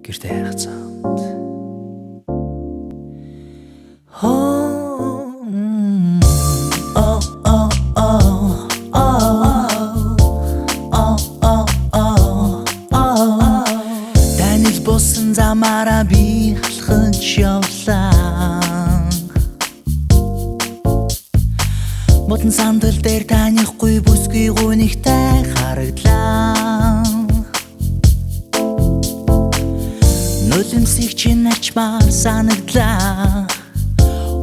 гэртээ хайгцаад танил болсон замаараа би алхаж явлаа. Модон сандал дээр танихгүй бүсгүй гүнигтэй харагдлаа. Нулимсыг чинь ачмаар санагдлаа.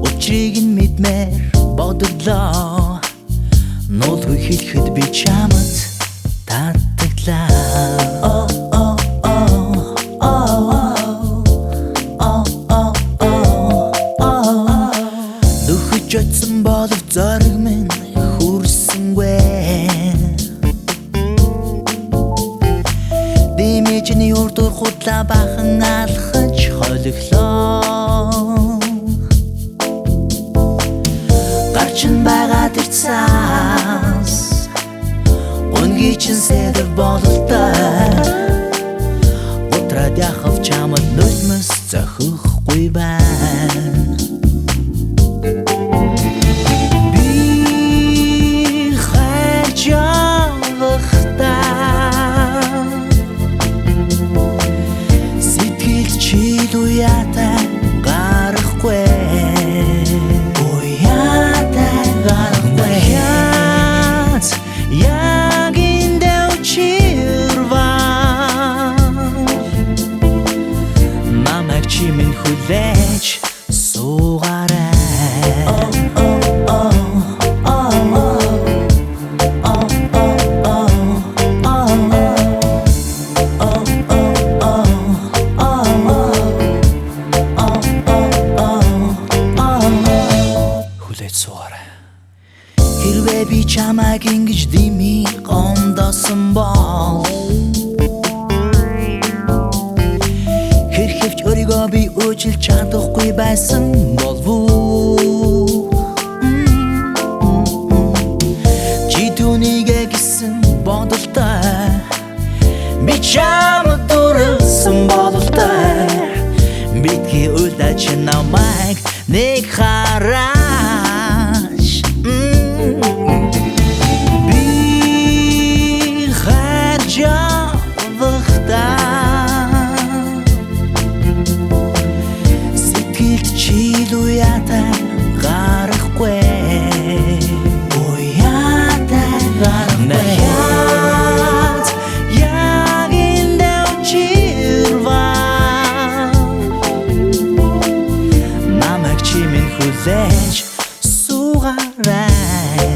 Учрыг нь мэдмээр бодлоо. Нуулгүй хэлэхэд би чамд татагдлаа. Дөхөж очсон болов зориг минь хүрсэнгүй. Дэмэжний урдуур худлаа бахан алхаж холиглоо. Гарчин байгаа тэр цаас унгийн чин сэдв бололтой. Утраад яхав чамд нулимс зохихгүй байна. Уяатай гарахгүй. Уяатай гарахгүй. Яг эндээ учирваа. Намайг чимэн хүлээж суугаарай. Хэрвээ би чамайг ингэж дими гомдосон бол хэрхэвч өөрийгөө би өөрчилж чадахгүй байсан болов уу? Чи түүнийгээ гисэн бодолтой би чамд дурлсан бололтой. Битгий үлдэж намайг нэг хараа. Уяатай гарахгүй. Уяатай гарахгүй. Яг эндээ учирваа. Намайг чимэн хүлээж суугаарай.